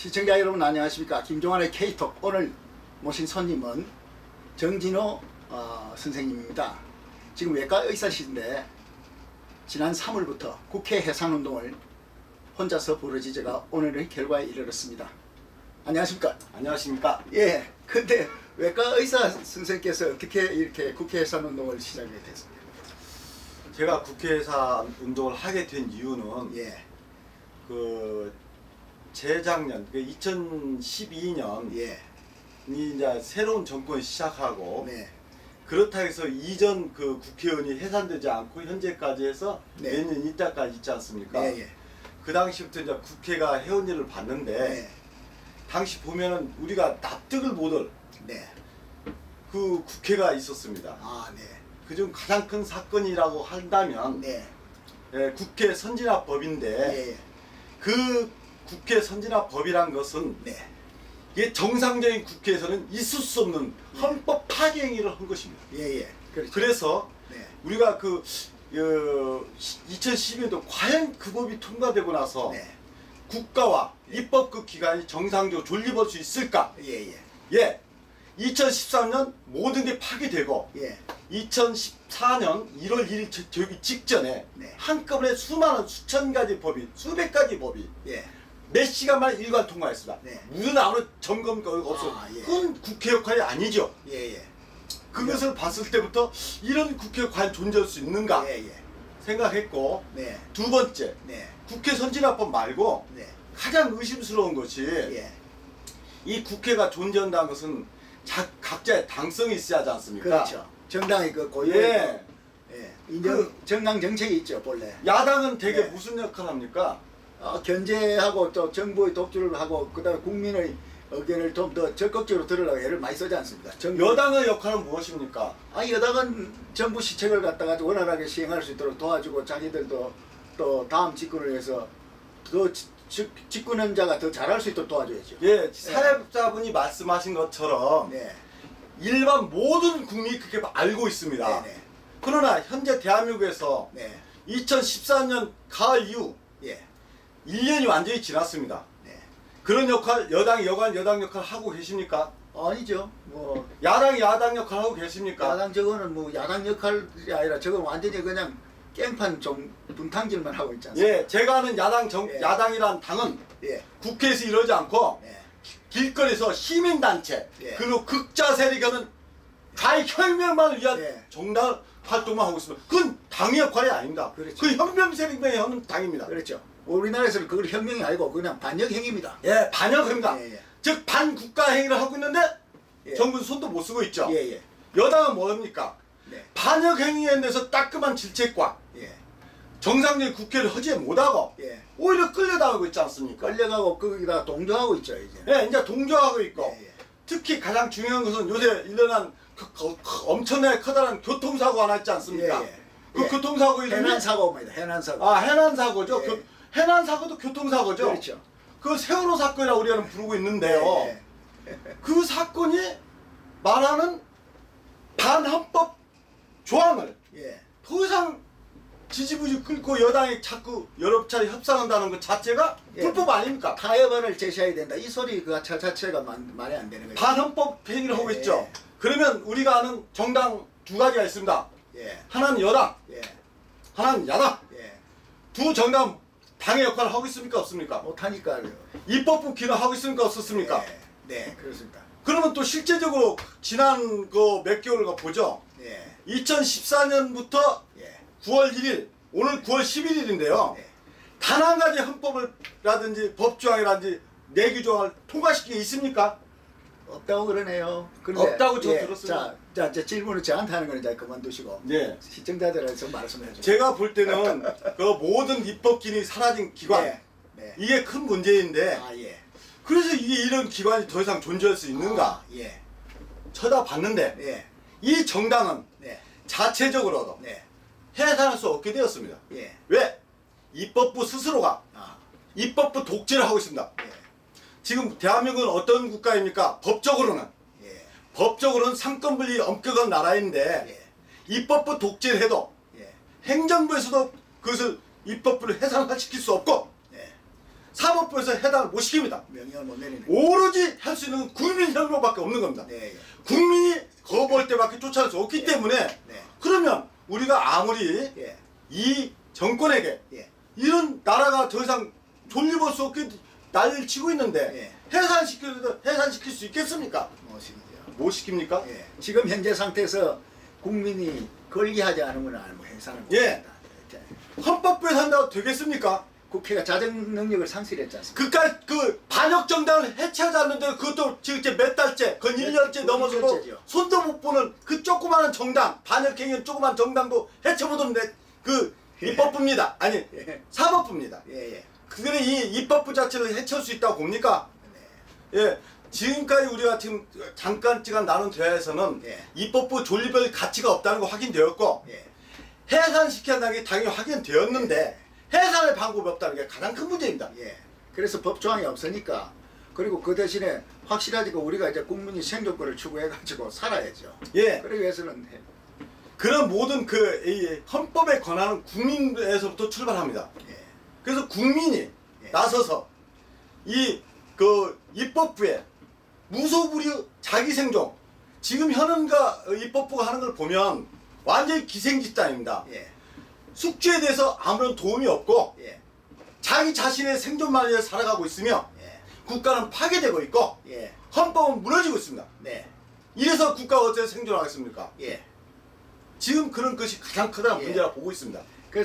시청자 여러분 안녕하십니까. 김종환의 K톡. 오늘 모신 손님은 정진호 선생님입니다. 지금 외과 의사시인데 지난 3월부터 국회 해산운동을 혼자서 벌어지다가 오늘의 결과에 이르렀습니다. 안녕하십니까. 안녕하십니까. 예. 근데 외과 의사 선생님께서 어떻게 이렇게 국회 해산운동을 시작하게 됐습니까? 제가 국회에서 운동을 하게 된 이유는 예. 재작년 2012년 예. 이제 새로운 정권이 시작하고 네. 그렇다 해서 이전 국회의원이 해산되지 않고 현재까지 해서 네. 몇 년 있다까지 있지 않습니까? 예, 예. 그 당시부터 이제 국회가 해온 일을 봤는데 네. 당시 보면은 우리가 납득을 못할 네. 그 국회가 있었습니다. 아, 네. 그중 가장 큰 사건이라고 한다면 네. 국회 선진화법인데 예. 그 국회 선진화법이란 것은 네. 이게 정상적인 국회에서는 있을 수 없는 헌법 파괴 행위를 한 것입니다. 예, 예. 그렇죠. 그래서 네. 우리가 2012년도 과연 그 법이 통과되고 나서 네. 국가와 입법국 기관이 정상적으로 존립할 수 있을까? 예, 예. 예. 2013년 모든 게 파괴되고 예. 2014년 1월 1일 되기 직전에 네. 한꺼번에 수천 가지 법이 수백 가지 법이 예. 몇 시간 만에 일관 통과했습니다. 네. 무슨 아무런 점검가 없어. 아, 예. 그건 국회 역할이 아니죠. 예, 예. 그것을 봤을 때부터 이런 국회가 과연 존재할 수 있는가 예, 예. 생각했고, 네. 두 번째 네. 국회 선진화법 말고 네. 가장 의심스러운 것이 예. 이 국회가 존재한다는 것은 각자의 당성이 있어야 하지 않습니까? 그렇죠. 정당의 그 고유. 예. 예. 인정 정당 정책이 있죠, 본래. 야당은 대개 네. 무슨 역할을 합니까? 견제하고 또 정부의 독주를 하고 그다음에 국민의 의견을 좀 더 적극적으로 들으려고 애를 많이 쓰지 않습니까? 여당의 역할은 무엇입니까? 여당은 정부 시책을 갖다가 원활하게 시행할 수 있도록 도와주고 자기들도 또 다음 집권을 위해서 더 집권자가 더 잘할 수 있도록 도와줘야죠. 예, 사회자분이 말씀하신 것처럼 네. 일반 모든 국민이 그렇게 알고 있습니다. 네. 그러나 현재 대한민국에서 네. 2014년 가을 이후 예. 1년이 완전히 지났습니다. 네. 그런 역할, 여당 역할 하고 계십니까? 아니죠. 뭐 야당 역할 하고 계십니까? 야당 저거는 뭐 야당 역할이 아니라 저건 완전히 그냥 깽판 좀 분탕질만 하고 있지 않습니까? 예, 제가 아는 예. 야당이란 당은 예. 국회에서 이러지 않고 예. 길거리에서 시민단체 예. 그리고 극자 세력은 자의 혁명만을 위한 예. 정당 활동만 하고 있습니다. 그건 당의 역할이 아닙니다. 그렇죠. 그 혁명 세력만이 하는 당입니다. 그렇죠. 우리나라에서는 그걸 혁명이 아니고 그냥 반역 행위입니다. 예, 반역입니다. 예, 예. 즉 반국가 행위를 하고 있는데 예. 정부는 손도 못 쓰고 있죠. 예, 예. 여당은 뭡니까? 네. 반역 행위에 대해서 따끔한 질책과 예. 정상적인 국회를 허지에 못하고 예. 오히려 끌려다니고 있지 않습니까? 끌려가고 거기다 동조하고 있죠, 이제. 예, 이제 동조하고 있고 예, 예. 특히 가장 중요한 것은 요새 일어난 엄청나게 커다란 교통사고 하나 있지 않습니까? 예, 예. 그 예. 교통사고 이름이 해난 사고입니다. 해난 사고. 해난사고죠. 예. 해난사고도 교통사고죠. 그렇죠. 그 세월호 사건이라고 우리는 부르고 있는데요. 예, 그 사건이 말하는 반헌법 조항을 예. 더 이상 지지부지 끌고 여당이 자꾸 여러 차례 협상한다는 것 자체가 예. 불법 아닙니까? 타협안을 제시해야 된다. 이 소리 그 자체가 말이 안 되는 거예요. 반헌법 행위를 하고 예. 있죠. 그러면 우리가 아는 정당 두 가지가 있습니다. 예. 하나는 여당, 예. 하나는 야당. 예. 두 정당 당의 역할을 하고 있습니까? 없습니까? 못하니까요. 입법부 기능 하고 있습니까? 없었습니까? 예. 네, 그렇습니다. 그러면 또 실제적으로 지난 그 몇 개월가 보죠. 예. 2014년부터 예. 9월 1일, 오늘 9월 11일인데요. 네. 단 한 가지 헌법이라든지 법조항이라든지 내규조항을 통과시킨 게 있습니까? 없다고 그러네요. 그런데 없다고 저 들었습니다. 자, 질문을 저한테 하는 건 이제 그만두시고 네. 시청자들한테 말씀해 주세요. 제가 볼 때는 그 모든 입법 기능이 사라진 기관, 네. 네. 이게 큰 문제인데, 예. 그래서 이게 이런 기관이 더 이상 존재할 수 있는가 예. 쳐다봤는데, 네. 이 정당은 네. 자체적으로도 네. 해산할 수 없게 되었습니다. 예. 왜? 입법부 스스로가 아. 입법부 독재를 하고 있습니다. 예. 지금 대한민국은 어떤 국가입니까? 법적으로는 상권분리 엄격한 나라인데 예. 입법부 독재를 해도 예. 행정부에서도 그것을 입법부를 해산시킬 수 없고 예. 사법부에서 해당을 못 시킵니다. 명령을 못 내리는. 오로지 할 수 있는 국민협력밖에 없는 겁니다. 네, 예. 국민이 거부할 때밖에 쫓아낼 수 없기 때문에 네. 그러면 우리가 아무리 예. 이 정권에게 예. 이런 나라가 더 이상 존립할 수 없게 난리를 치고 있는데 해산시킬 수 있겠습니까? 무엇이죠? 못 시킵니까? 예. 지금 현재 상태에서 국민이 걸기하지 않으면 아무 해산을 못 예. 합니다. 헌법부에서 한다고 되겠습니까? 국회가 자정 능력을 상실했지 않습니까? 그깟 그 반역 정당을 해체하지 않는데 그것도 지금 이제 몇 달째, 건 1년째 넘어서도 1년째죠. 손도 못 보는 그 조그마한 정당, 반역행위한 조그마한 정당도 해체못하는데 그 예. 입법부입니다. 아니 예. 사법부입니다. 예, 예. 그들이 이 입법부 자체를 해체할 수 있다고 봅니까? 네. 예. 지금까지 우리가 지금 잠깐 시간 나눈 대화에서는 예. 입법부 존립의 가치가 없다는 거 확인되었고 예. 해산시켜야 한다는 게 당연히 확인되었는데 해산의 방법이 없다는 게 가장 큰 문제입니다. 예. 그래서 법조항이 없으니까 그리고 그 대신에 확실하지가 우리가 이제 국민이 생존권을 추구해가지고 살아야죠. 예. 그러기 위해서는 그런 모든 이 헌법의 권한은 국민에서부터 출발합니다. 예. 그래서 국민이 예. 나서서 이 그 입법부에 무소불위 자기 생존 지금 현행과 입법부가 하는 걸 보면 완전히 기생집단입니다. 예. 숙주에 대해서 아무런 도움이 없고 예. 자기 자신의 생존만을 위해 살아가고 있으며 예. 국가는 파괴되고 있고 예. 헌법은 무너지고 있습니다. 네. 이래서 국가가 어떻게 생존하겠습니까? 예. 지금 그런 것이 가장 크다는 예. 문제라고 보고 있습니다.